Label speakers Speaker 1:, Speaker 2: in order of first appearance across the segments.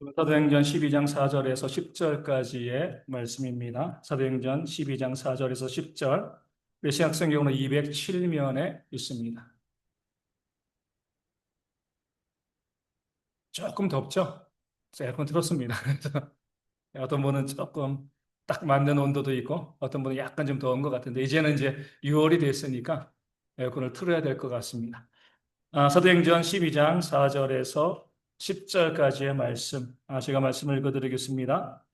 Speaker 1: 사도행전 12장 4절에서 10절까지의 말씀입니다. 사도행전 12장 4절에서 10절, 신약성경으로 207면에 있습니다. 조금 덥죠? 그래서 에어컨 틀었습니다. 그래서 어떤 분은 조금 딱 맞는 온도도 있고, 어떤 분은 약간 좀 더운 것 같은데, 이제는 이제 6월이 됐으니까 에어컨을 틀어야 될 것 같습니다. 사도행전 12장 4절에서 10절까지의 말씀, 제가 말씀을 읽어드리겠습니다.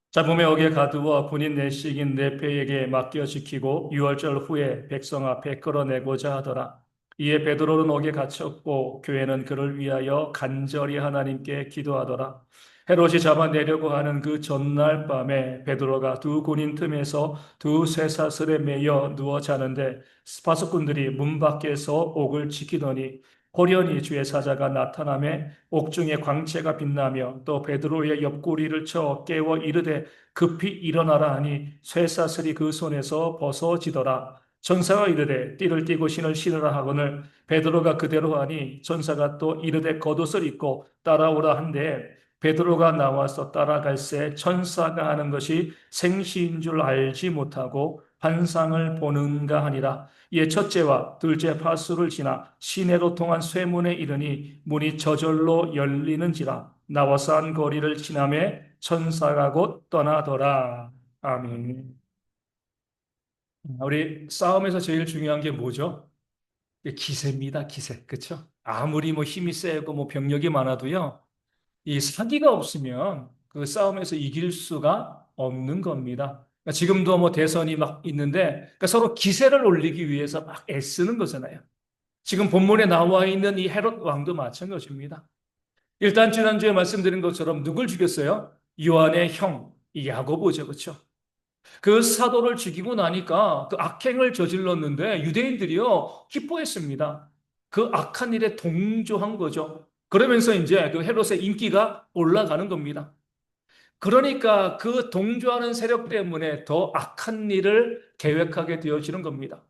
Speaker 1: 잡음에 옥에 가두어 군인 내식인 네페에게 맡겨 지키고 유월절 후에 백성 앞에 끌어내고자 하더라. 이에 베드로는 옥에 갇혔고 교회는 그를 위하여 간절히 하나님께 기도하더라. 헤롯이 잡아내려고 하는 그 전날 밤에 베드로가 두 군인 틈에서 두 쇠사슬에 매여 누워 자는데 스파수꾼들이 문 밖에서 옥을 지키더니 호련히 주의 사자가 나타나매 옥중에 광채가 빛나며 또 베드로의 옆구리를 쳐 깨워 이르되 급히 일어나라 하니 쇠사슬이 그 손에서 벗어지더라. 천사가 이르되 띠를 띠고 신을 신으라 하거늘 베드로가 그대로 하니 천사가 또 이르되 겉옷을 입고 따라오라 한데 베드로가 나와서 따라갈새 천사가 하는 것이 생시인 줄 알지 못하고 환상을 보는가 하니라. 이에 첫째와 둘째 파수를 지나 시내로 통한 쇠문에 이르니 문이 저절로 열리는지라. 나와서 한 거리를 지나매 천사가 곧 떠나더라. 아멘. 우리 싸움에서 제일 중요한 게 뭐죠? 기세입니다, 기세. 그쵸? 아무리 뭐 힘이 세고 뭐 병력이 많아도요, 이 사기가 없으면 그 싸움에서 이길 수가 없는 겁니다. 그러니까 지금도 뭐 대선이 막 있는데, 그러니까 서로 기세를 올리기 위해서 막 애쓰는 거잖아요. 지금 본문에 나와 있는 이 헤롯 왕도 마찬가지입니다. 일단 지난주에 말씀드린 것처럼 누굴 죽였어요? 요한의 형, 이 야고보죠. 그렇죠? 그 사도를 죽이고 나니까 그 악행을 저질렀는데 유대인들이요 기뻐했습니다. 그 악한 일에 동조한 거죠. 그러면서 이제 그 헤롯의 인기가 올라가는 겁니다. 그러니까 그 동조하는 세력 때문에 더 악한 일을 계획하게 되어지는 겁니다.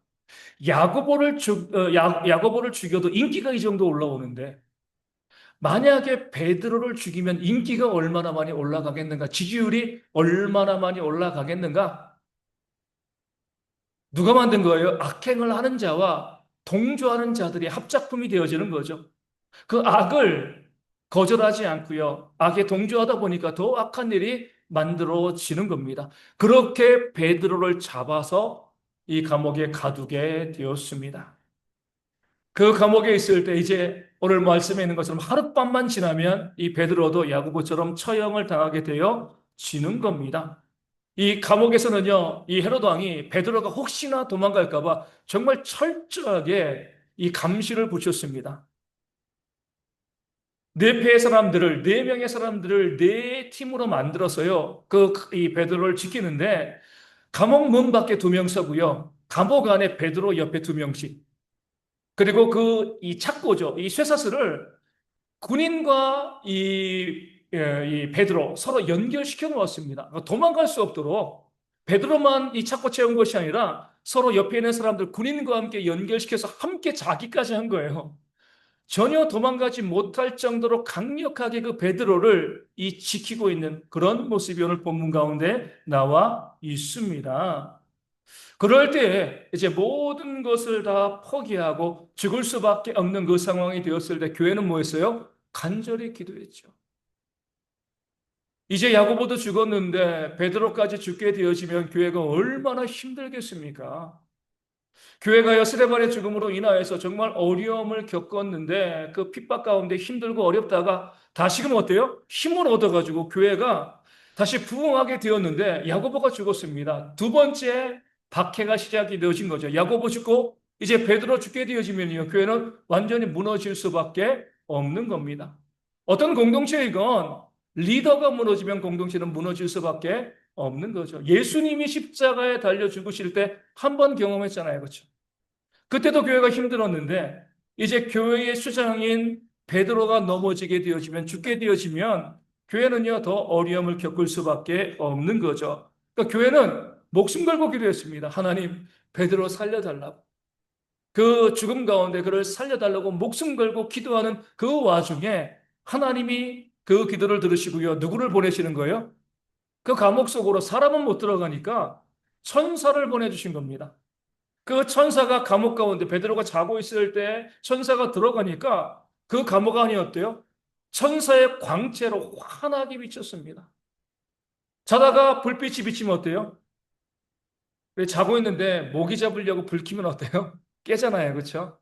Speaker 1: 야고보를 죽여도 인기가 이 정도 올라오는데 만약에 베드로를 죽이면 인기가 얼마나 많이 올라가겠는가? 지지율이 얼마나 많이 올라가겠는가? 누가 만든 거예요? 악행을 하는 자와 동조하는 자들이 합작품이 되어지는 거죠. 그 악을 거절하지 않고요. 악에 동조하다 보니까 더 악한 일이 만들어지는 겁니다. 그렇게 베드로를 잡아서 이 감옥에 가두게 되었습니다. 그 감옥에 있을 때 이제 오늘 말씀에 있는 것처럼 하룻밤만 지나면 이 베드로도 야고보처럼 처형을 당하게 되어 지는 겁니다. 이 감옥에서는요, 이 헤로도 왕이 베드로가 혹시나 도망갈까봐 정말 철저하게 이 감시를 붙였습니다. 네 명의 사람들을 네 팀으로 만들어서요, 이 베드로를 지키는데, 감옥 문 밖에 두 명 서고요, 감옥 안에 베드로 옆에 두 명씩, 그리고 이 착고죠, 이 쇠사슬을 군인과 이 베드로 서로 연결시켜 놓았습니다. 그러니까 도망갈 수 없도록 베드로만 이 찾고 채운 것이 아니라 서로 옆에 있는 사람들 군인과 함께 연결시켜서 함께 자기까지 한 거예요. 전혀 도망가지 못할 정도로 강력하게 그 베드로를 이 지키고 있는 그런 모습이 오늘 본문 가운데 나와 있습니다. 그럴 때 이제 모든 것을 다 포기하고 죽을 수밖에 없는 그 상황이 되었을 때 교회는 뭐 했어요? 간절히 기도했죠. 이제 야고보도 죽었는데 베드로까지 죽게 되어지면 교회가 얼마나 힘들겠습니까? 교회가요 스데반의 죽음으로 인하여서 정말 어려움을 겪었는데 그 핍박 가운데 힘들고 어렵다가 다시금 어때요? 힘을 얻어가지고 교회가 다시 부흥하게 되었는데 야고보가 죽었습니다. 두 번째 박해가 시작이 되어진 거죠. 야고보 죽고 이제 베드로 죽게 되어지면요 교회는 완전히 무너질 수밖에 없는 겁니다. 어떤 공동체이건 리더가 무너지면 공동체는 무너질 수밖에 없는 거죠. 예수님이 십자가에 달려 죽으실 때 한 번 경험했잖아요. 그렇죠? 그때도 교회가 힘들었는데 이제 교회의 수장인 베드로가 넘어지게 되어지면 죽게 되어지면 교회는요 더 어려움을 겪을 수밖에 없는 거죠. 그러니까 교회는 목숨 걸고 기도했습니다. 하나님 베드로 살려달라고. 그 죽음 가운데 그를 살려달라고 목숨 걸고 기도하는 그 와중에 하나님이 그 기도를 들으시고요. 누구를 보내시는 거예요? 그 감옥 속으로 사람은 못 들어가니까 천사를 보내주신 겁니다. 그 천사가 감옥 가운데 베드로가 자고 있을 때 천사가 들어가니까 그 감옥 안이 어때요? 천사의 광채로 환하게 비쳤습니다. 자다가 불빛이 비치면 어때요? 왜 자고 있는데 모기 잡으려고 불 켜면 어때요? 깨잖아요. 그렇죠?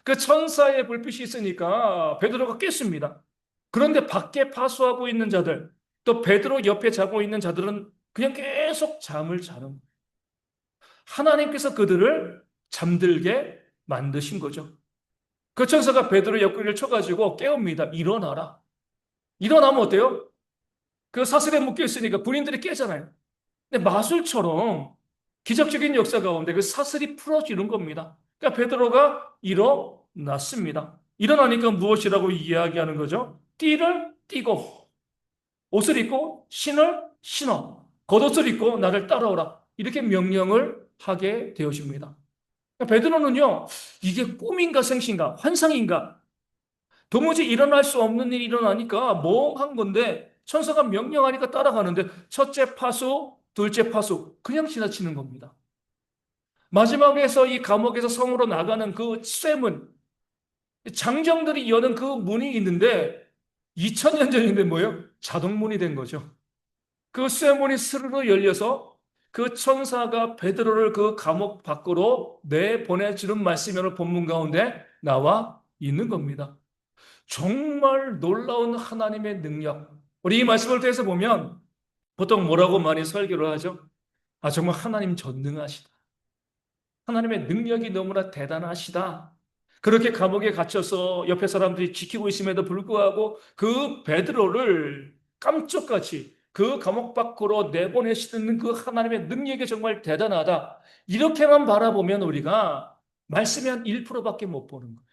Speaker 1: 그 천사의 불빛이 있으니까 베드로가 깼습니다. 그런데 밖에 파수하고 있는 자들, 또 베드로 옆에 자고 있는 자들은 그냥 계속 잠을 자는 거예요. 하나님께서 그들을 잠들게 만드신 거죠. 그 천사가 베드로 옆구리를 쳐가지고 깨웁니다. 일어나라. 일어나면 어때요? 그 사슬에 묶여 있으니까 군인들이 깨잖아요. 근데 마술처럼 기적적인 역사 가운데 그 사슬이 풀어지는 겁니다. 그러니까 베드로가 일어났습니다. 일어나니까 무엇이라고 이야기하는 거죠? 띠를 띠고 옷을 입고 신을 신어 겉옷을 입고 나를 따라오라. 이렇게 명령을 하게 되어집니다. 그러니까 베드로는요, 이게 꿈인가 생신가 환상인가 도무지 일어날 수 없는 일이 일어나니까 멍한 건데 천사가 명령하니까 따라가는데 첫째 파수, 둘째 파수 그냥 지나치는 겁니다. 마지막에서 이 감옥에서 성으로 나가는 그 쇠문, 장정들이 여는 그 문이 있는데 2000년 전인데 뭐예요? 자동문이 된 거죠. 그 쇠문이 스르르 열려서 그 천사가 베드로를 그 감옥 밖으로 내보내주는 말씀이 오늘 본문 가운데 나와 있는 겁니다. 정말 놀라운 하나님의 능력. 우리 이 말씀을 통해서 보면 보통 뭐라고 많이 설교를 하죠? 아, 정말 하나님 전능하시다. 하나님의 능력이 너무나 대단하시다. 그렇게 감옥에 갇혀서 옆에 사람들이 지키고 있음에도 불구하고 그 베드로를 깜짝같이 그 감옥 밖으로 내보내시는 그 하나님의 능력이 정말 대단하다. 이렇게만 바라보면 우리가 말씀이 한 1%밖에 못 보는 거예요.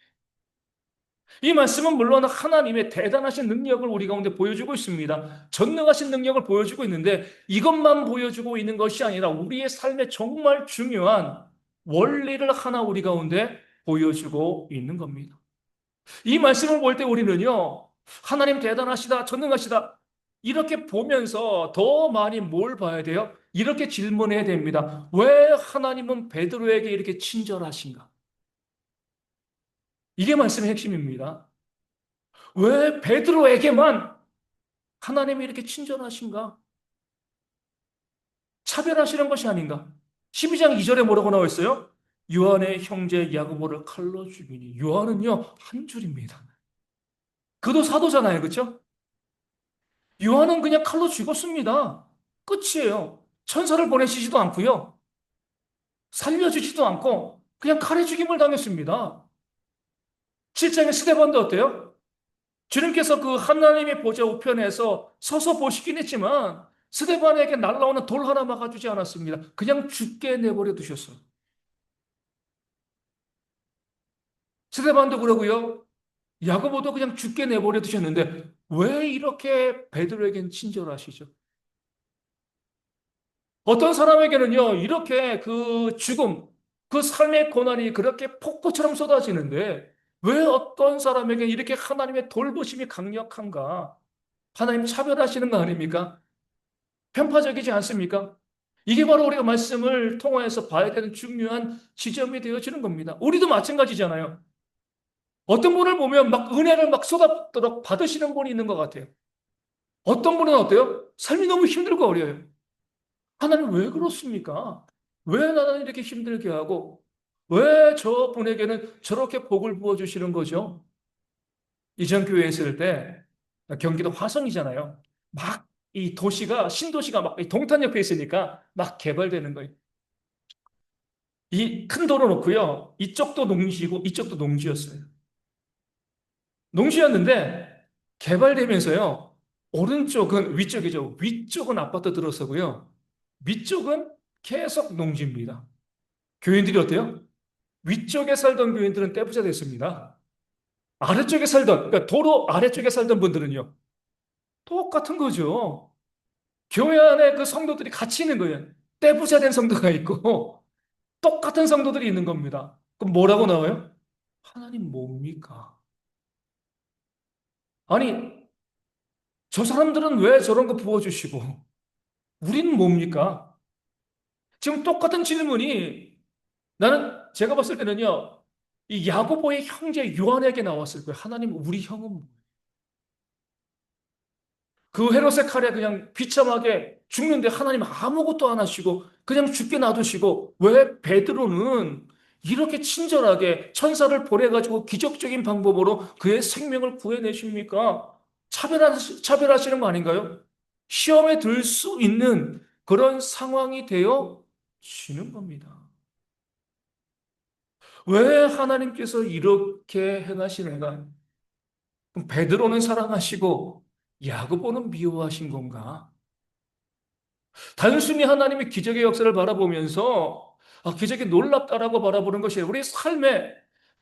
Speaker 1: 이 말씀은 물론 하나님의 대단하신 능력을 우리 가운데 보여주고 있습니다. 전능하신 능력을 보여주고 있는데 이것만 보여주고 있는 것이 아니라 우리의 삶에 정말 중요한 원리를 하나 우리 가운데 보여주고 있는 겁니다. 이 말씀을 볼 때 우리는요, 하나님 대단하시다, 전능하시다, 이렇게 보면서 더 많이 뭘 봐야 돼요? 이렇게 질문해야 됩니다. 왜 하나님은 베드로에게 이렇게 친절하신가? 이게 말씀의 핵심입니다. 왜 베드로에게만 하나님이 이렇게 친절하신가? 차별하시는 것이 아닌가? 12장 2절에 뭐라고 나와 있어요? 요한의 형제 야고보를 칼로 죽이니. 요한은요, 한 줄입니다. 그도 사도잖아요. 그렇죠? 요한은 그냥 칼로 죽었습니다. 끝이에요. 천사를 보내시지도 않고요. 살려주지도 않고 그냥 칼에 죽임을 당했습니다. 7장의 스데반도 어때요? 주님께서 그 하나님의 보좌 우편에서 서서 보시긴 했지만 스데반에게 날라오는 돌 하나 막아주지 않았습니다. 그냥 죽게 내버려 두셨어요. 스데반도 그러고요. 야고보도 그냥 죽게 내버려 두셨는데 왜 이렇게 베드로에겐 친절하시죠? 어떤 사람에게는요, 이렇게 그 죽음, 그 삶의 고난이 그렇게 폭포처럼 쏟아지는데 왜 어떤 사람에게 이렇게 하나님의 돌보심이 강력한가? 하나님 차별하시는 거 아닙니까? 편파적이지 않습니까? 이게 바로 우리가 말씀을 통하여서 봐야 되는 중요한 지점이 되어지는 겁니다. 우리도 마찬가지잖아요. 어떤 분을 보면 막 은혜를 막 쏟아붓도록 받으시는 분이 있는 것 같아요. 어떤 분은 어때요? 삶이 너무 힘들고 어려워요. 하나님 왜 그렇습니까? 왜 나는 이렇게 힘들게 하고 왜 저분에게는 저렇게 복을 부어주시는 거죠? 이전 교회에 있을 때 경기도 화성이잖아요. 막 이 도시가 신도시가 막 동탄 옆에 있으니까 막 개발되는 거예요. 이 큰 도로 놓고요. 이쪽도 농지고 이쪽도 농지였어요. 농지였는데 개발되면서요. 오른쪽은 위쪽이죠. 위쪽은 아파트 들어서고요. 위쪽은 계속 농지입니다. 교인들이 어때요? 위쪽에 살던 교인들은 떼부자 됐습니다. 아래쪽에 살던, 그러니까 도로 아래쪽에 살던 분들은요. 똑같은 거죠. 교회 안에 그 성도들이 같이 있는 거예요. 떼부자 된 성도가 있고 똑같은 성도들이 있는 겁니다. 그럼 뭐라고 나와요? 하나님 뭡니까? 아니, 저 사람들은 왜 저런 거 부어주시고 우리는 뭡니까? 지금 똑같은 질문이 나는 제가 봤을 때는요. 이 야고보의 형제 요한에게 나왔을 거예요. 하나님 우리 형은 뭐? 그 헤롯의 칼에 그냥 비참하게 죽는데 하나님 아무것도 안 하시고 그냥 죽게 놔두시고 왜 베드로는 이렇게 친절하게 천사를 보내가지고 기적적인 방법으로 그의 생명을 구해내십니까? 차별하시는 거 아닌가요? 시험에 들 수 있는 그런 상황이 되어 지는 겁니다. 왜 하나님께서 이렇게 행하시는가? 그럼 베드로는 사랑하시고 야고보는 미워하신 건가? 단순히 하나님의 기적의 역사를 바라보면서 기적이 놀랍다라고 바라보는 것이 우리 삶에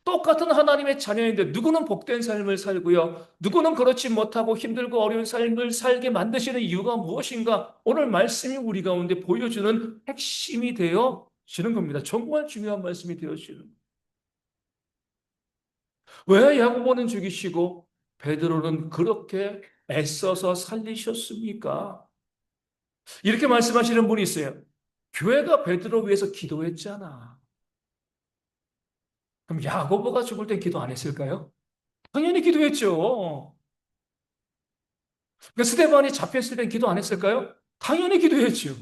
Speaker 1: 똑같은 하나님의 자녀인데 누구는 복된 삶을 살고요. 누구는 그렇지 못하고 힘들고 어려운 삶을 살게 만드시는 이유가 무엇인가? 오늘 말씀이 우리 가운데 보여주는 핵심이 되어지는 겁니다. 정말 중요한 말씀이 되어지는. 왜 야고보는 죽이시고 베드로는 그렇게 애써서 살리셨습니까? 이렇게 말씀하시는 분이 있어요. 교회가 베드로 위해서 기도했잖아. 그럼 야고보가 죽을 때 기도 안 했을까요? 당연히 기도했죠. 그러니까 스데반이 잡혔을 때 기도 안 했을까요? 당연히 기도했죠.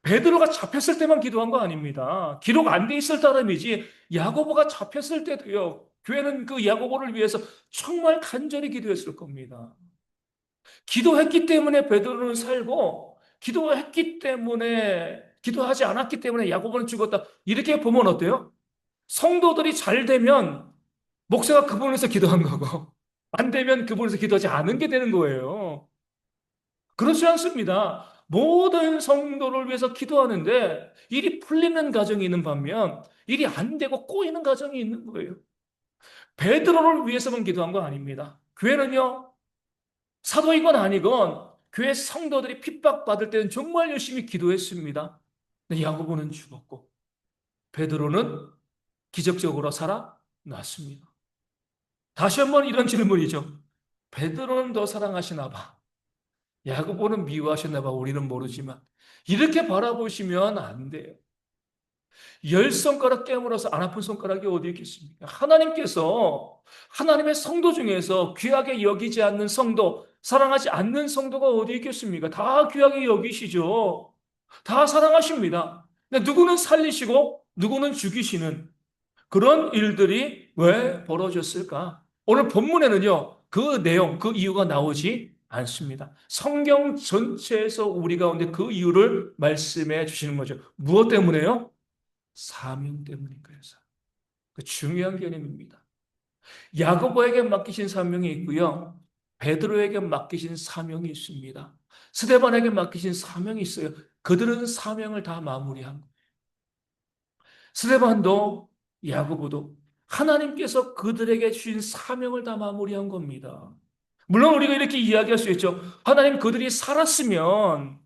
Speaker 1: 베드로가 잡혔을 때만 기도한 거 아닙니다. 기록 안 돼 있을 따름이지 야고보가 잡혔을 때도요. 교회는 그 야고보를 위해서 정말 간절히 기도했을 겁니다. 기도했기 때문에 베드로는 살고 기도했기 때문에 기도하지 않았기 때문에 야고보는 죽었다. 이렇게 보면 어때요? 성도들이 잘 되면 목사가 그분에서 기도한 거고 안 되면 그분에서 기도하지 않은 게 되는 거예요. 그렇지 않습니다. 모든 성도를 위해서 기도하는데 일이 풀리는 가정이 있는 반면 일이 안 되고 꼬이는 가정이 있는 거예요. 베드로를 위해서만 기도한 거 아닙니다. 교회는요. 사도이건 아니건 교회 성도들이 핍박받을 때는 정말 열심히 기도했습니다. 근데 야고보는 죽었고 베드로는 기적적으로 살아났습니다. 다시 한번 이런 질문이죠. 베드로는 더 사랑하시나 봐. 야고보는 미워하셨나 봐. 우리는 모르지만 이렇게 바라보시면 안 돼요. 열 손가락 깨물어서 안 아픈 손가락이 어디 있겠습니까? 하나님께서 하나님의 성도 중에서 귀하게 여기지 않는 성도, 사랑하지 않는 성도가 어디 있겠습니까? 다 귀하게 여기시죠. 다 사랑하십니다. 근데 누구는 살리시고 누구는 죽이시는 그런 일들이 왜 벌어졌을까? 오늘 본문에는요, 그 내용, 그 이유가 나오지 않습니다. 성경 전체에서 우리 가운데 그 이유를 말씀해 주시는 거죠. 무엇 때문에요? 사명 때문일까요? 그 중요한 개념입니다. 야고보에게 맡기신 사명이 있고요. 베드로에게 맡기신 사명이 있습니다. 스데반에게 맡기신 사명이 있어요. 그들은 사명을 다 마무리한 거예요. 스데반도 야고보도 하나님께서 그들에게 주신 사명을 다 마무리한 겁니다. 물론 우리가 이렇게 이야기할 수 있죠. 하나님 그들이 살았으면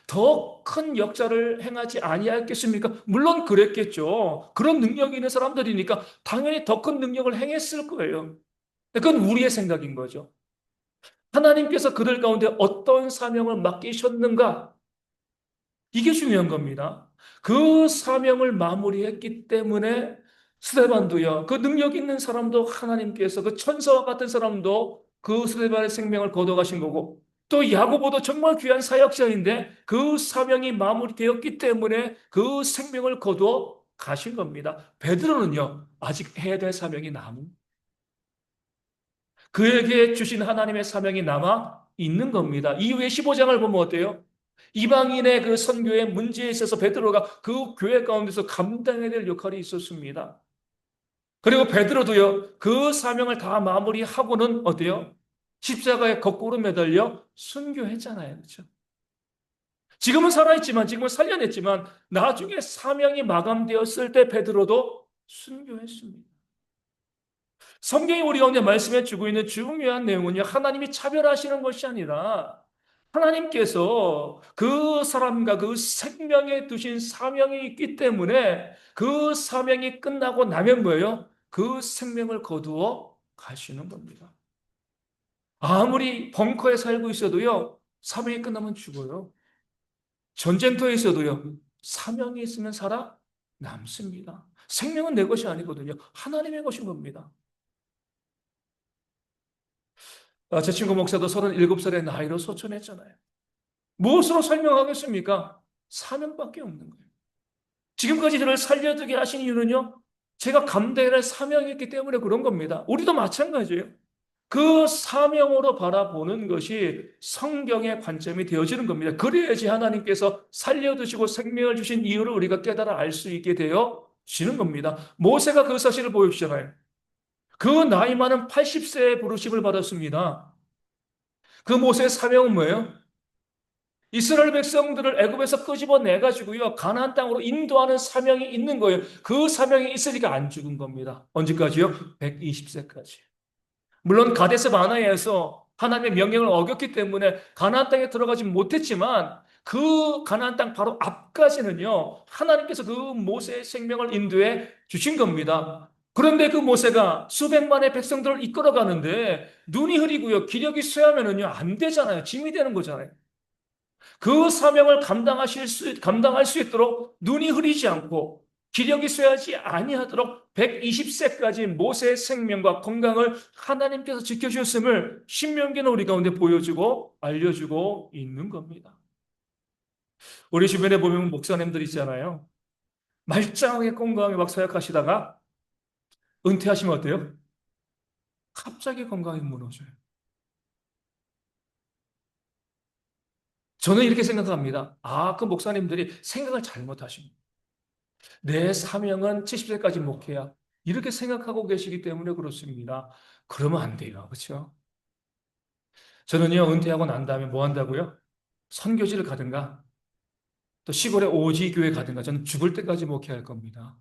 Speaker 1: 더 큰 역사를 행하지 아니하겠습니까? 물론 그랬겠죠. 그런 능력이 있는 사람들이니까 당연히 더 큰 능력을 행했을 거예요. 그건 우리의 생각인 거죠. 하나님께서 그들 가운데 어떤 사명을 맡기셨는가? 이게 중요한 겁니다. 그 사명을 마무리했기 때문에 스데반도요. 그 능력 있는 사람도 하나님께서 그 천사와 같은 사람도 그 스데반의 생명을 거둬가신 거고 또 야고보도 정말 귀한 사역자인데 그 사명이 마무리되었기 때문에 그 생명을 거두어 가신 겁니다. 베드로는요. 아직 해야 될 사명이 남은 그에게 주신 하나님의 사명이 남아 있는 겁니다. 이후에 15장을 보면 어때요? 이방인의 그 선교의 문제에 있어서 베드로가 그 교회 가운데서 감당해야 될 역할이 있었습니다. 그리고 베드로도요, 그 사명을 다 마무리하고는 어때요? 십자가에 거꾸로 매달려 순교했잖아요. 그렇죠? 지금은 살아있지만, 지금은 살려냈지만, 나중에 사명이 마감되었을 때 베드로도 순교했습니다. 성경이 우리 가운데 말씀해 주고 있는 중요한 내용은요, 하나님이 차별하시는 것이 아니라 하나님께서 그 사람과 그 생명에 두신 사명이 있기 때문에 그 사명이 끝나고 나면 뭐예요? 그 생명을 거두어 가시는 겁니다. 아무리 벙커에 살고 있어도요, 사명이 끝나면 죽어요. 전쟁터에 있어도요, 사명이 있으면 살아 남습니다. 생명은 내 것이 아니거든요. 하나님의 것인 겁니다. 제 친구 목사도 37살의 나이로 소천했잖아요. 무엇으로 설명하겠습니까? 사명밖에 없는 거예요. 지금까지 저를 살려두게 하신 이유는요, 제가 감당해야 할 사명이 있기 때문에 그런 겁니다. 우리도 마찬가지예요. 그 사명으로 바라보는 것이 성경의 관점이 되어지는 겁니다. 그래야지 하나님께서 살려두시고 생명을 주신 이유를 우리가 깨달아 알 수 있게 되어지는 겁니다. 모세가 그 사실을 보여주잖아요. 그 나이 많은 80세의 부르심을 받았습니다. 그 모세의 사명은 뭐예요? 이스라엘 백성들을 애굽에서 끄집어내 가지고요, 가나안 땅으로 인도하는 사명이 있는 거예요. 그 사명이 있으니까 안 죽은 겁니다. 언제까지요? 120세까지. 물론 가데스 바네아에서 하나님의 명령을 어겼기 때문에 가나안 땅에 들어가지 못했지만, 그 가나안 땅 바로 앞까지는요, 하나님께서 그 모세의 생명을 인도해 주신 겁니다. 그런데 그 모세가 수백만의 백성들을 이끌어가는데 눈이 흐리고요, 기력이 쇠하면은요 안 되잖아요. 짐이 되는 거잖아요. 그 사명을 감당할 수 있도록 눈이 흐리지 않고 기력이 쇠하지 아니하도록 120세까지 모세의 생명과 건강을 하나님께서 지켜주셨음을 신명기는 우리 가운데 보여주고 알려주고 있는 겁니다. 우리 주변에 보면 목사님들 있잖아요. 말짱하게 건강하게 막 사역하시다가 은퇴하시면 어때요? 갑자기 건강이 무너져요. 저는 이렇게 생각합니다. 그 목사님들이 생각을 잘못하신 거예요. 내 사명은 70세까지 목회야. 이렇게 생각하고 계시기 때문에 그렇습니다. 그러면 안 돼요. 그렇죠? 저는요, 은퇴하고 난 다음에 뭐 한다고요? 선교지를 가든가, 또 시골의 오지 교회 가든가, 저는 죽을 때까지 목회할 겁니다.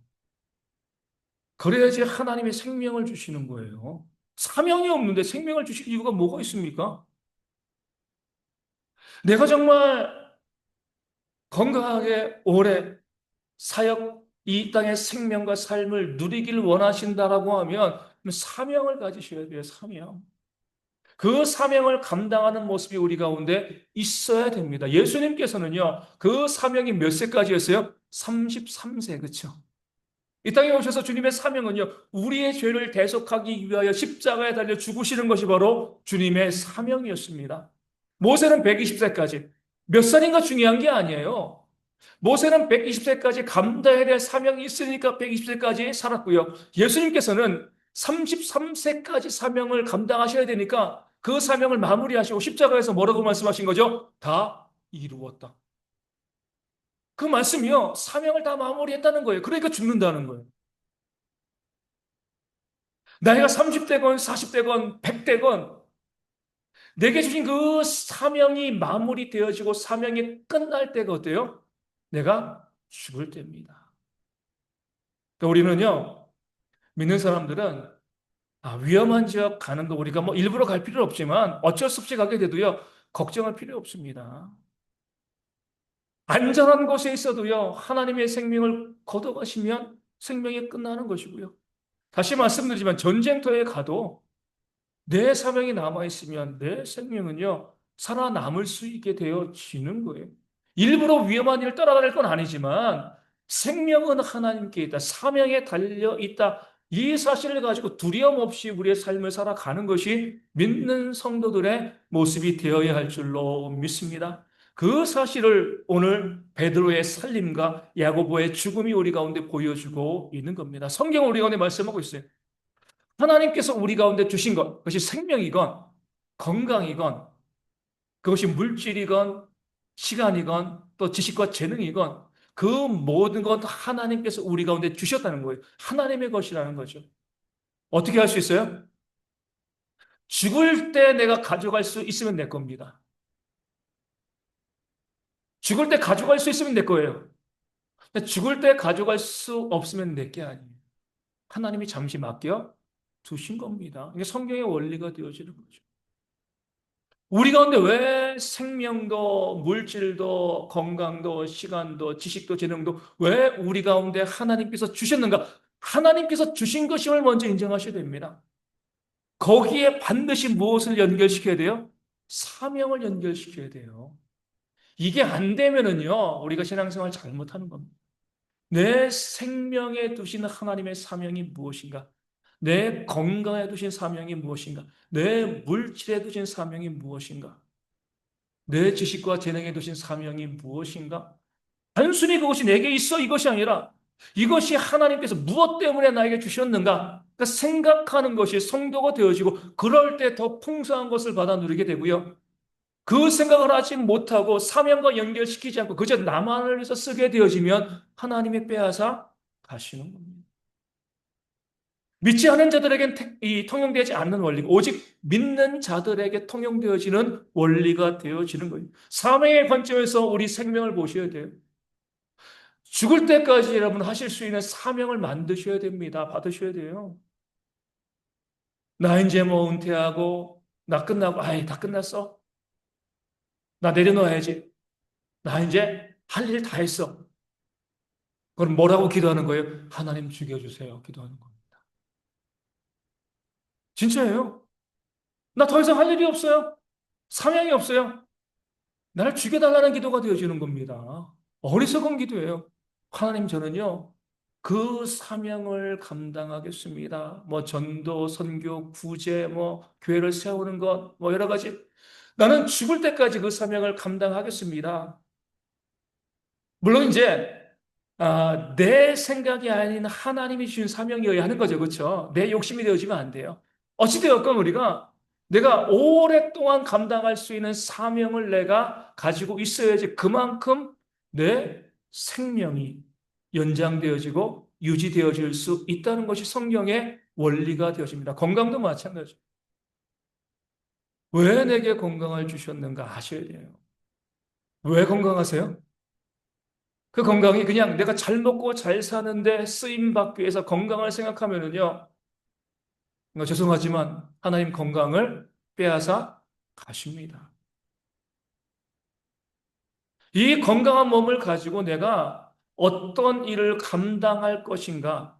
Speaker 1: 그래야지 하나님의 생명을 주시는 거예요. 사명이 없는데 생명을 주실 이유가 뭐가 있습니까? 내가 정말 건강하게 오래 사역, 이 땅의 생명과 삶을 누리길 원하신다라고 하면 사명을 가지셔야 돼요, 사명. 그 사명을 감당하는 모습이 우리 가운데 있어야 됩니다. 예수님께서는요, 그 사명이 몇 세까지였어요? 33세, 그쵸? 이 땅에 오셔서 주님의 사명은요, 우리의 죄를 대속하기 위하여 십자가에 달려 죽으시는 것이 바로 주님의 사명이었습니다. 모세는 120세까지. 몇 살인가 중요한 게 아니에요. 모세는 120세까지 감당해야 될 사명이 있으니까 120세까지 살았고요. 예수님께서는 33세까지 사명을 감당하셔야 되니까 그 사명을 마무리하시고 십자가에서 뭐라고 말씀하신 거죠? 다 이루었다. 그 말씀이요, 사명을 다 마무리했다는 거예요. 그러니까 죽는다는 거예요. 나이가 30대건 40대건 100대건 내게 주신 그 사명이 마무리되어지고 사명이 끝날 때가 어때요? 내가 죽을 때입니다. 그러니까 우리는요, 믿는 사람들은 위험한 지역 가는 거 우리가 뭐 일부러 갈 필요는 없지만 어쩔 수 없이 가게 돼도요, 걱정할 필요 없습니다. 안전한 곳에 있어도요, 하나님의 생명을 걷어가시면 생명이 끝나는 것이고요. 다시 말씀드리지만 전쟁터에 가도 내 사명이 남아있으면 내 생명은요, 살아남을 수 있게 되어지는 거예요. 일부러 위험한 일을 따라갈 건 아니지만 생명은 하나님께 있다. 사명에 달려 있다. 이 사실을 가지고 두려움 없이 우리의 삶을 살아가는 것이 믿는 성도들의 모습이 되어야 할 줄로 믿습니다. 그 사실을 오늘 베드로의 살림과 야고보의 죽음이 우리 가운데 보여주고 있는 겁니다. 성경은 우리 가운데 말씀하고 있어요. 하나님께서 우리 가운데 주신 것, 그것이 생명이건 건강이건 그것이 물질이건 시간이건 또 지식과 재능이건 그 모든 것 하나님께서 우리 가운데 주셨다는 거예요. 하나님의 것이라는 거죠. 어떻게 할 수 있어요? 죽을 때 내가 가져갈 수 있으면 내 겁니다. 죽을 때 가져갈 수 있으면 내 거예요. 근데 죽을 때 가져갈 수 없으면 내 게 아니에요. 하나님이 잠시 맡겨 두신 겁니다. 이게 성경의 원리가 되어지는 거죠. 우리 가운데 왜 생명도, 물질도, 건강도, 시간도, 지식도, 재능도 왜 우리 가운데 하나님께서 주셨는가? 하나님께서 주신 것임을 먼저 인정하셔야 됩니다. 거기에 반드시 무엇을 연결시켜야 돼요? 사명을 연결시켜야 돼요. 이게 안 되면은요, 우리가 신앙생활 잘못하는 겁니다. 내 생명에 두신 하나님의 사명이 무엇인가? 내 건강에 두신 사명이 무엇인가? 내 물질에 두신 사명이 무엇인가? 내 지식과 재능에 두신 사명이 무엇인가? 단순히 그것이 내게 있어 이것이 아니라 이것이 하나님께서 무엇 때문에 나에게 주셨는가? 그러니까 생각하는 것이 성도가 되어지고 그럴 때 더 풍성한 것을 받아 누리게 되고요. 그 생각을 하지 못하고 사명과 연결시키지 않고 그저 나만을 위해서 쓰게 되어지면 하나님이 빼앗아 가시는 겁니다. 믿지 않은 자들에겐 이 통용되지 않는 원리고 오직 믿는 자들에게 통용되어지는 원리가 되어지는 거예요. 사명의 관점에서 우리 생명을 보셔야 돼요. 죽을 때까지 여러분 하실 수 있는 사명을 만드셔야 됩니다. 받으셔야 돼요. 나 이제 뭐 은퇴하고 나 끝나고 아이 다 끝났어. 나 내려놓아야지. 나 이제 할 일 다 했어. 그럼 뭐라고 기도하는 거예요? 하나님 죽여주세요. 기도하는 겁니다. 진짜예요. 나 더 이상 할 일이 없어요. 사명이 없어요. 날 죽여달라는 기도가 되어지는 겁니다. 어리석은 기도예요. 하나님 저는요, 그 사명을 감당하겠습니다. 뭐 전도, 선교, 구제, 뭐 교회를 세우는 것, 뭐 여러 가지. 나는 죽을 때까지 그 사명을 감당하겠습니다. 물론 이제 내 생각이 아닌 하나님이 주신 사명이어야 하는 거죠. 그렇죠? 내 욕심이 되어지면 안 돼요. 어찌되었건 우리가 내가 오랫동안 감당할 수 있는 사명을 내가 가지고 있어야지 그만큼 내 생명이 연장되어지고 유지되어질 수 있다는 것이 성경의 원리가 되어집니다. 건강도 마찬가지. 왜 내게 건강을 주셨는가 아셔야 돼요. 왜 건강하세요? 그 건강이 그냥 내가 잘 먹고 잘 사는데 쓰임 받기 위해서 건강을 생각하면은요, 죄송하지만 하나님 건강을 빼앗아 가십니다. 이 건강한 몸을 가지고 내가 어떤 일을 감당할 것인가,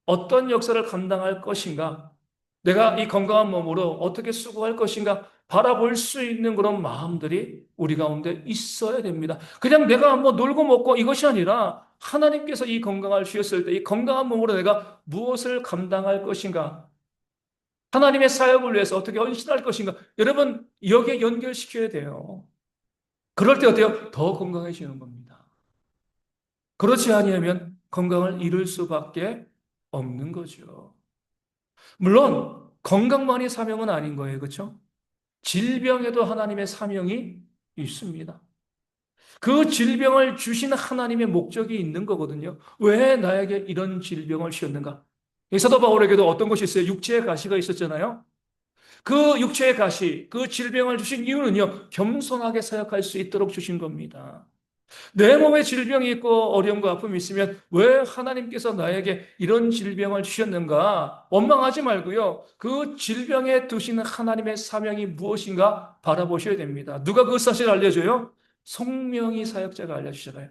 Speaker 1: 어떤 역사를 감당할 것인가, 내가 이 건강한 몸으로 어떻게 수고할 것인가 바라볼 수 있는 그런 마음들이 우리 가운데 있어야 됩니다. 그냥 내가 뭐 놀고 먹고 이것이 아니라 하나님께서 이 건강을 주셨을 때 이 건강한 몸으로 내가 무엇을 감당할 것인가, 하나님의 사역을 위해서 어떻게 헌신할 것인가, 여러분 여기에 연결시켜야 돼요. 그럴 때 어때요? 더 건강해지는 겁니다. 그렇지 아니하면 건강을 잃을 수밖에 없는 거죠. 물론 건강만이 사명은 아닌 거예요. 그렇죠? 질병에도 하나님의 사명이 있습니다. 그 질병을 주신 하나님의 목적이 있는 거거든요. 왜 나에게 이런 질병을 주셨는가? 사도 바울에게도 어떤 것이 있어요? 육체의 가시가 있었잖아요. 그 육체의 가시, 그 질병을 주신 이유는요, 겸손하게 사역할 수 있도록 주신 겁니다. 내 몸에 질병이 있고 어려움과 아픔이 있으면 왜 하나님께서 나에게 이런 질병을 주셨는가? 원망하지 말고요. 그 질병에 두시는 하나님의 사명이 무엇인가 바라보셔야 됩니다. 누가 그 사실을 알려줘요? 성령이 사역자가 알려주잖아요.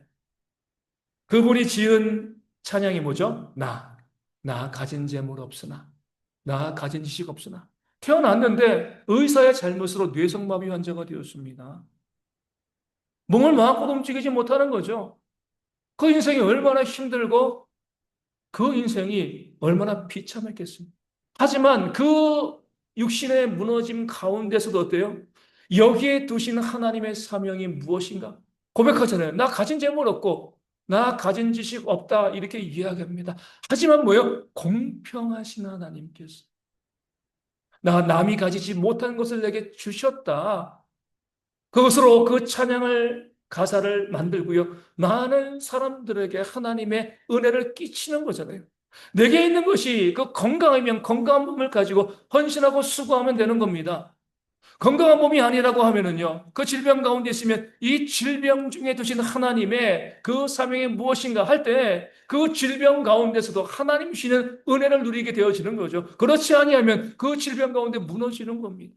Speaker 1: 그분이 지은 찬양이 뭐죠? 나 가진 재물 없으나, 나 가진 지식 없으나. 태어났는데 의사의 잘못으로 뇌성마비 환자가 되었습니다. 몸을 마음껏 움직이지 못하는 거죠. 그 인생이 얼마나 힘들고 그 인생이 얼마나 비참했겠습니까? 하지만 그 육신의 무너짐 가운데서도 어때요? 여기에 두신 하나님의 사명이 무엇인가? 고백하잖아요. 나 가진 재물 없고, 나 가진 지식 없다. 이렇게 이야기합니다. 하지만 뭐요? 공평하신 하나님께서. 나 남이 가지지 못한 것을 내게 주셨다. 그것으로 그 찬양을 가사를 만들고요. 많은 사람들에게 하나님의 은혜를 끼치는 거잖아요. 내게 있는 것이 그 건강이면 건강한 몸을 가지고 헌신하고 수고하면 되는 겁니다. 건강한 몸이 아니라고 하면은요, 그 질병 가운데 있으면 이 질병 중에 두신 하나님의 그 사명이 무엇인가 할 때 그 질병 가운데서도 하나님 주시는 은혜를 누리게 되어지는 거죠. 그렇지 아니하면 그 질병 가운데 무너지는 겁니다.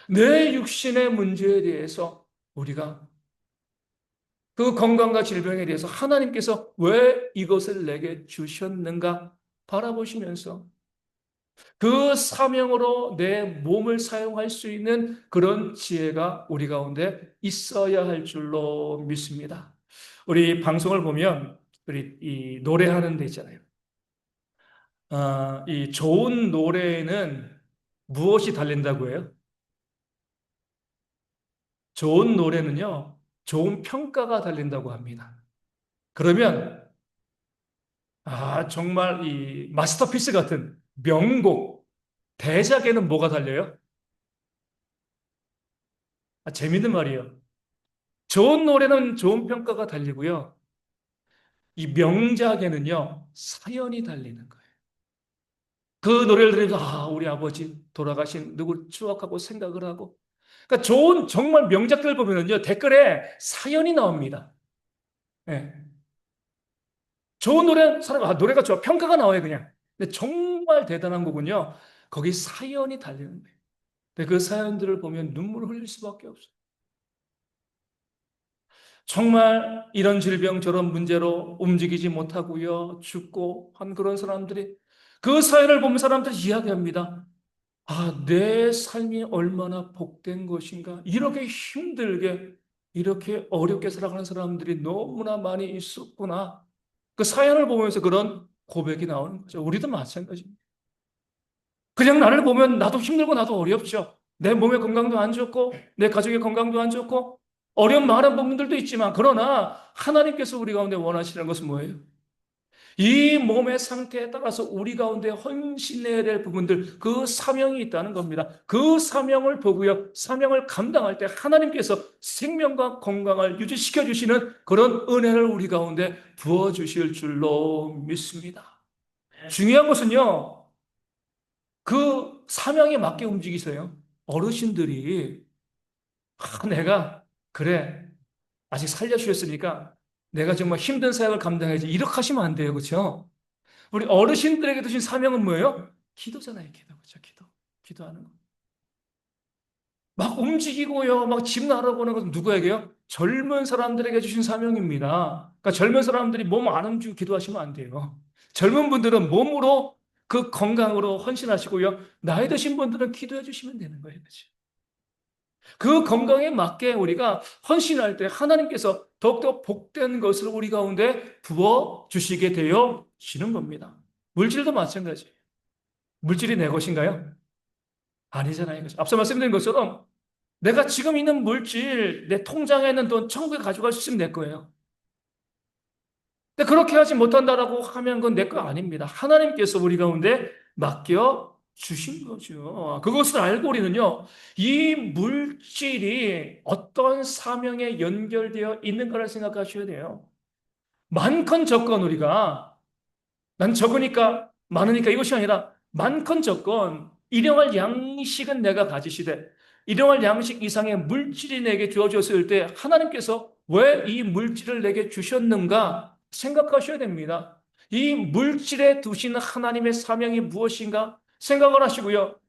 Speaker 1: 내 육신의 문제에 대해서 우리가 그 건강과 질병에 대해서 하나님께서 왜 이것을 내게 주셨는가 바라보시면서 그 사명으로 내 몸을 사용할 수 있는 그런 지혜가 우리 가운데 있어야 할 줄로 믿습니다. 우리 방송을 보면 우리 이 노래하는 데 있잖아요. 이 좋은 노래에는 무엇이 달린다고 해요? 좋은 노래는요, 좋은 평가가 달린다고 합니다. 그러면 정말 이 마스터피스 같은 명곡, 대작에는 뭐가 달려요? 재밌는 말이에요. 좋은 노래는 좋은 평가가 달리고요. 이 명작에는요, 사연이 달리는 거예요. 그 노래를 들으면서, 우리 아버지 돌아가신 누구 추억하고 생각을 하고. 그러니까 좋은, 정말 명작들 보면은요, 댓글에 사연이 나옵니다. 예. 좋은 노래, 사람, 노래가 좋아. 평가가 나와요, 그냥. 근데 정말 대단한 거군요. 거기 사연이 달리는 거예요. 근데 그 사연들을 보면 눈물을 흘릴 수밖에 없어요. 정말 이런 질병 저런 문제로 움직이지 못하고요. 죽고 한 그런 사람들이 그 사연을 보면 사람들이 이야기합니다. 내 삶이 얼마나 복된 것인가. 이렇게 힘들게 이렇게 어렵게 살아가는 사람들이 너무나 많이 있었구나. 그 사연을 보면서 그런 고백이 나오는 거죠. 우리도 마찬가지입니다. 그냥 나를 보면 나도 힘들고 나도 어렵죠. 내 몸의 건강도 안 좋고, 내 가족의 건강도 안 좋고, 어려운 많은 부분들도 있지만, 그러나 하나님께서 우리 가운데 원하시는 것은 뭐예요? 이 몸의 상태에 따라서 우리 가운데 헌신해야 될 부분들, 그 사명이 있다는 겁니다. 그 사명을 보고요, 사명을 감당할 때 하나님께서 생명과 건강을 유지시켜 주시는 그런 은혜를 우리 가운데 부어 주실 줄로 믿습니다. 중요한 것은요, 그 사명에 맞게 움직이세요. 어르신들이 내가 그래 아직 살려주셨으니까 내가 정말 힘든 사역을 감당해야지 이렇게 하시면 안 돼요. 그렇죠? 우리 어르신들에게 주신 사명은 뭐예요? 기도잖아요. 기도. 그렇죠? 기도. 기도하는 거. 막 움직이고요. 막 집 나라보는 것은 누구에게요? 젊은 사람들에게 주신 사명입니다. 그러니까 젊은 사람들이 몸 안 움직이고 기도하시면 안 돼요. 젊은 분들은 몸으로 그 건강으로 헌신하시고요. 나이 드신 분들은 기도해 주시면 되는 거예요. 그렇죠? 그 건강에 맞게 우리가 헌신할 때 하나님께서 더욱더 복된 것을 우리 가운데 부어 주시게 되어 지는 겁니다. 물질도 마찬가지예요. 물질이 내 것인가요? 아니잖아요. 앞서 말씀드린 것처럼 내가 지금 있는 물질, 내 통장에 있는 돈 천국에 가져갈 수 있으면 내 거예요. 근데 그렇게 하지 못한다라고 하면 그건 내 거 아닙니다. 하나님께서 우리 가운데 맡겨 주신 거죠. 그것을 알고 우리는요, 이 물질이 어떤 사명에 연결되어 있는가를 생각하셔야 돼요. 많건 적건 우리가 난 적으니까 많으니까 이것이 아니라 많건 적건 일용할 양식은 내가 가지시되 일용할 양식 이상의 물질이 내게 주어졌을 때 하나님께서 왜 이 물질을 내게 주셨는가 생각하셔야 됩니다. 이 물질에 두신 하나님의 사명이 무엇인가 생각을 하시고요.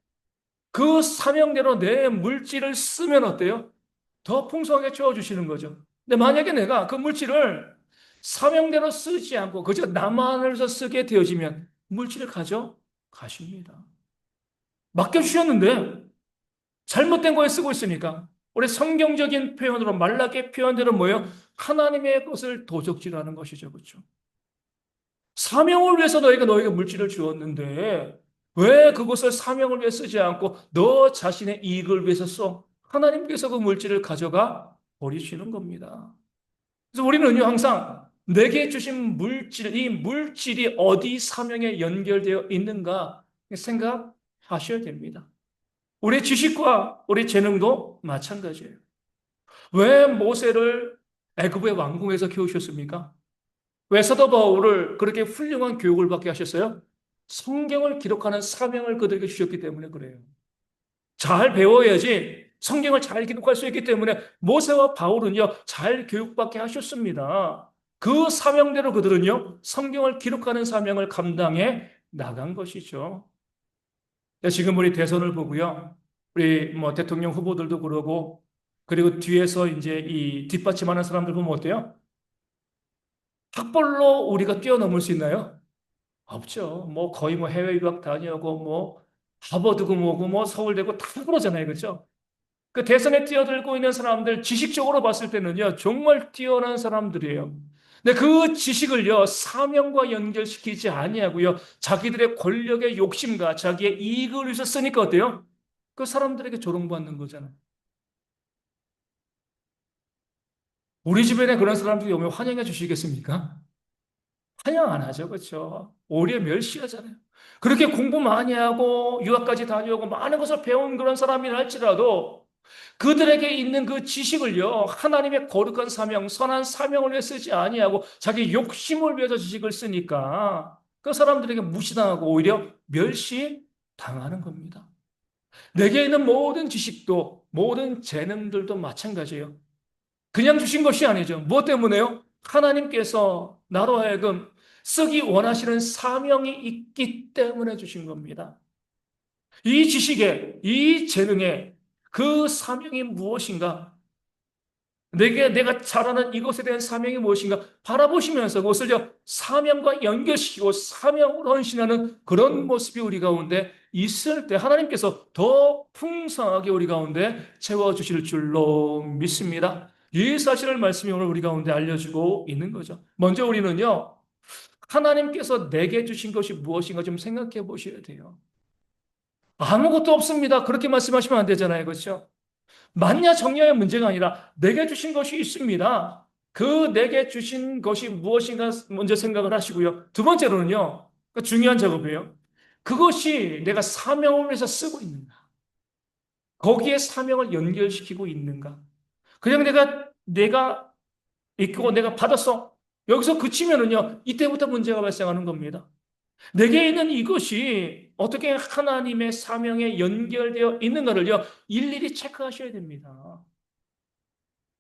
Speaker 1: 그 사명대로 내 물질을 쓰면 어때요? 더 풍성하게 채워주시는 거죠. 근데 만약에 내가 그 물질을 사명대로 쓰지 않고 그저 나만을서 쓰게 되어지면 물질을 가져가십니다. 맡겨주셨는데 잘못된 거에 쓰고 있으니까 우리 성경적인 표현으로 말라게 표현대로 뭐예요? 하나님의 것을 도적질하는 것이죠. 그렇죠? 사명을 위해서 너에게 물질을 주었는데 왜 그것을 사명을 위해 쓰지 않고 너 자신의 이익을 위해서 써? 하나님께서 그 물질을 가져가 버리시는 겁니다. 그래서 우리는요, 항상 내게 주신 물질, 이 물질이 어디 사명에 연결되어 있는가 생각하셔야 됩니다. 우리 지식과 우리 재능도 마찬가지예요. 왜 모세를 애굽의 왕궁에서 키우셨습니까? 왜 사도 바울을 그렇게 훌륭한 교육을 받게 하셨어요? 성경을 기록하는 사명을 그들에게 주셨기 때문에 그래요. 잘 배워야지 성경을 잘 기록할 수 있기 때문에 모세와 바울은요, 잘 교육받게 하셨습니다. 그 사명대로 그들은요, 성경을 기록하는 사명을 감당해 나간 것이죠. 지금 우리 대선을 보고요, 우리 뭐 대통령 후보들도 그러고, 그리고 뒤에서 이제 이 뒷받침하는 사람들 보면 어때요? 학벌로 우리가 뛰어넘을 수 있나요? 없죠. 뭐 거의 뭐 해외 유학 다녀오고 뭐 하버드고 뭐고 뭐 서울대고 다 그러잖아요. 그렇죠? 그 대선에 뛰어들고 있는 사람들 지식적으로 봤을 때는요. 정말 뛰어난 사람들이에요. 근데 그 지식을요. 사명과 연결시키지 아니하고요. 자기들의 권력의 욕심과 자기의 이익을 위해서 쓰니까 어때요? 그 사람들에게 조롱받는 거잖아요. 우리 주변에 그런 사람들이 오면 환영해 주시겠습니까? 환영 안 하죠. 그렇죠? 오히려 멸시하잖아요. 그렇게 공부 많이 하고 유학까지 다녀오고 많은 것을 배운 그런 사람이라 할지라도 그들에게 있는 그 지식을요. 하나님의 거룩한 사명, 선한 사명을 위해 쓰지 아니하고 자기 욕심을 위해서 지식을 쓰니까 그 사람들에게 무시당하고 오히려 멸시당하는 겁니다. 내게 있는 모든 지식도 모든 재능들도 마찬가지예요. 그냥 주신 것이 아니죠. 무엇 때문에요? 하나님께서 나로 하여금 쓰기 원하시는 사명이 있기 때문에 주신 겁니다. 이 지식에, 이 재능에 그 사명이 무엇인가? 내가 잘하는 이것에 대한 사명이 무엇인가? 바라보시면서 그것을 사명과 연결시키고 사명으로 헌신하는 그런 모습이 우리 가운데 있을 때 하나님께서 더 풍성하게 우리 가운데 채워주실 줄로 믿습니다. 이 사실을 말씀이 오늘 우리 가운데 알려주고 있는 거죠. 먼저 우리는요, 하나님께서 내게 주신 것이 무엇인가 좀 생각해 보셔야 돼요. 아무것도 없습니다. 그렇게 말씀하시면 안 되잖아요. 그렇죠? 만냐 정냐의 문제가 아니라 내게 주신 것이 있습니다. 그 내게 주신 것이 무엇인가 먼저 생각을 하시고요. 두 번째로는요. 그 중요한 작업이에요. 그것이 내가 사명을 위해서 쓰고 있는가? 거기에 사명을 연결시키고 있는가? 그냥 내가 있고 내가 받았어. 여기서 그치면은요. 이때부터 문제가 발생하는 겁니다. 내게 있는 이것이 어떻게 하나님의 사명에 연결되어 있는가를요. 일일이 체크하셔야 됩니다.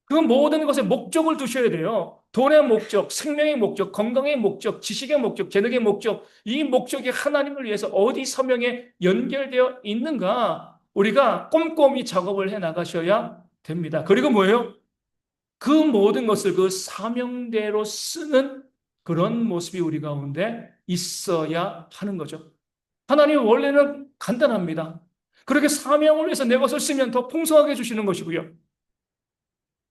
Speaker 1: 그 모든 것에 목적을 두셔야 돼요. 돈의 목적, 생명의 목적, 건강의 목적, 지식의 목적, 재능의 목적, 이 목적이 하나님을 위해서 어디 사명에 연결되어 있는가 우리가 꼼꼼히 작업을 해 나가셔야 됩니다. 그리고 뭐예요? 그 모든 것을 그 사명대로 쓰는 그런 모습이 우리 가운데 있어야 하는 거죠. 하나님 원래는 간단합니다. 그렇게 사명을 위해서 내 것을 쓰면 더 풍성하게 주시는 것이고요.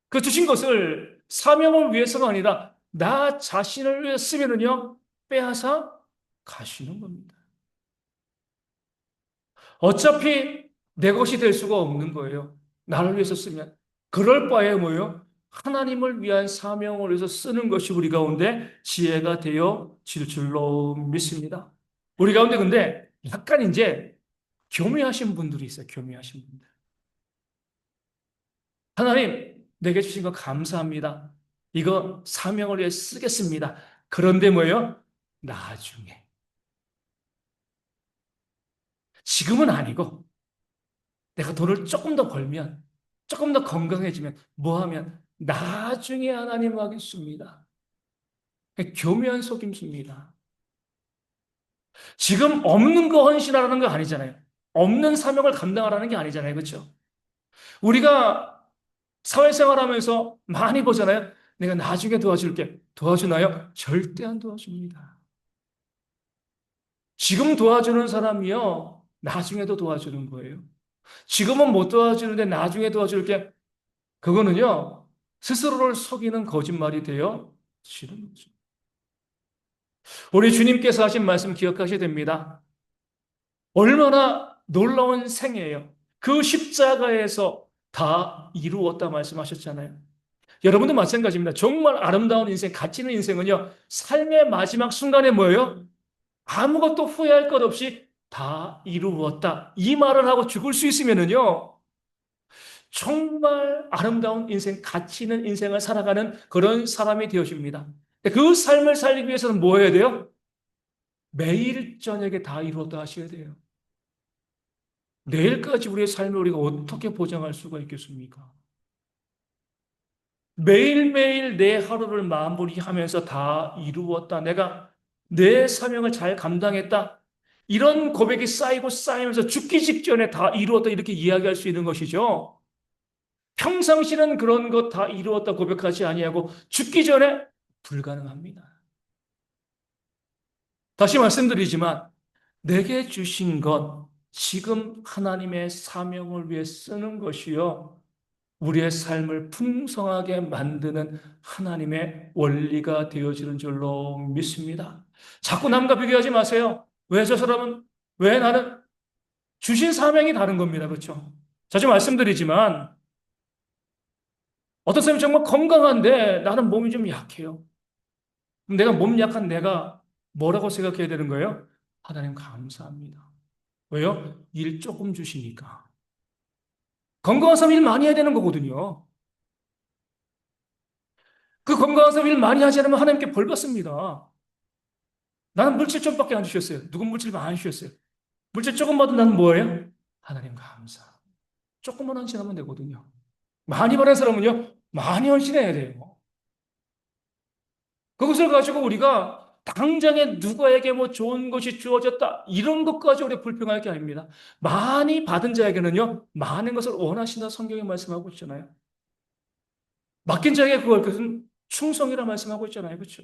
Speaker 1: 그 주신 것을 사명을 위해서가 아니라 나 자신을 위해 쓰면은요, 빼앗아 가시는 겁니다. 어차피 내 것이 될 수가 없는 거예요. 나를 위해서 쓰면. 그럴 바에 뭐예요? 하나님을 위한 사명을 위해서 쓰는 것이 우리 가운데 지혜가 되어 질 줄로 믿습니다. 우리 가운데 근데 약간 이제 교묘하신 분들이 있어요. 교묘하신 분들. 하나님, 내게 주신 거 감사합니다. 이거 사명을 위해 쓰겠습니다. 그런데 뭐예요? 나중에. 지금은 아니고, 내가 돈을 조금 더 벌면, 조금 더 건강해지면, 뭐 하면, 나중에 하나님 하겠습니다. 교묘한 속임수입니다. 지금 없는 거 헌신하라는 거 아니잖아요. 없는 사명을 감당하라는 게 아니잖아요. 그렇죠? 우리가 사회생활 하면서 많이 보잖아요. 내가 나중에 도와줄게. 도와주나요? 절대 안 도와줍니다. 지금 도와주는 사람이요. 나중에도 도와주는 거예요. 지금은 못 도와주는데 나중에 도와줄게. 그거는요. 스스로를 속이는 거짓말이 되어 지는 거죠. 우리 주님께서 하신 말씀 기억하셔야 됩니다. 얼마나 놀라운 생애예요. 그 십자가에서 다 이루었다 말씀하셨잖아요. 여러분도 마찬가지입니다. 정말 아름다운 인생, 가치 있는 인생은요. 삶의 마지막 순간에 뭐예요? 아무것도 후회할 것 없이 다 이루었다. 이 말을 하고 죽을 수 있으면은요, 정말 아름다운 인생, 가치 있는 인생을 살아가는 그런 사람이 되어집니다. 그 삶을 살기 위해서는 뭐 해야 돼요? 매일 저녁에 다 이루었다 하셔야 돼요. 내일까지 우리의 삶을 우리가 어떻게 보장할 수가 있겠습니까? 매일매일 내 하루를 마무리하면서 다 이루었다. 내가 내 사명을 잘 감당했다. 이런 고백이 쌓이고 쌓이면서 죽기 직전에 다 이루었다. 이렇게 이야기할 수 있는 것이죠. 평상시는 그런 것 다 이루었다 고백하지 아니하고 죽기 전에 불가능합니다. 다시 말씀드리지만 내게 주신 것, 지금 하나님의 사명을 위해 쓰는 것이요. 우리의 삶을 풍성하게 만드는 하나님의 원리가 되어지는 줄로 믿습니다. 자꾸 남과 비교하지 마세요. 왜 저 사람은, 왜 나는? 주신 사명이 다른 겁니다. 그렇죠? 자주 말씀드리지만 어떤 사람이 정말 건강한데 나는 몸이 좀 약해요. 그럼 내가 몸 약한 내가 뭐라고 생각해야 되는 거예요? 하나님 감사합니다. 왜요? 일 조금 주시니까. 건강한 사람 일 많이 해야 되는 거거든요. 그 건강한 사람 일 많이 하지 않으면 하나님께 벌 받습니다. 나는 물질 좀밖에 안 주셨어요. 누군 물질 많이 주셨어요. 물질 조금 받은 나는 뭐예요? 하나님 감사. 조금만 헌신하면 되거든요. 많이 받은 사람은요, 많이 헌신해야 돼요. 그것을 가지고 우리가 당장에 누구에게 뭐 좋은 것이 주어졌다. 이런 것까지 우리 불평할 게 아닙니다. 많이 받은 자에게는요, 많은 것을 원하신다 성경에 말씀하고 있잖아요. 맡긴 자에게 그것은 충성이라 말씀하고 있잖아요. 그렇죠?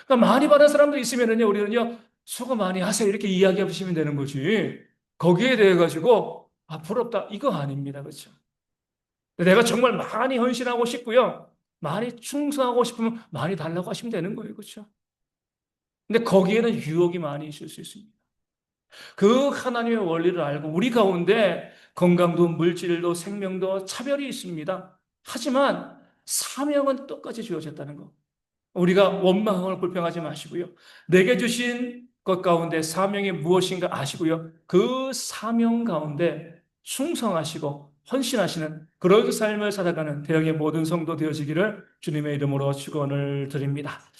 Speaker 1: 그러니까 많이 받은 사람도 있으면은요, 우리는요, 수고 많이 하세요. 이렇게 이야기하시면 되는 거지. 거기에 대해 가지고, 아, 부럽다. 이거 아닙니다. 그렇죠? 내가 정말 많이 헌신하고 싶고요. 많이 충성하고 싶으면 많이 달라고 하시면 되는 거예요. 그렇죠? 근데 거기에는 유혹이 많이 있을 수 있습니다. 그 하나님의 원리를 알고 우리 가운데 건강도 물질도 생명도 차별이 있습니다. 하지만 사명은 똑같이 주어졌다는 거. 우리가 원망을 불평하지 마시고요. 내게 주신 것 가운데 사명이 무엇인가 아시고요. 그 사명 가운데 충성하시고 헌신하시는 그런 삶을 살아가는 대형의 모든 성도 되어지기를 주님의 이름으로 축원을 드립니다.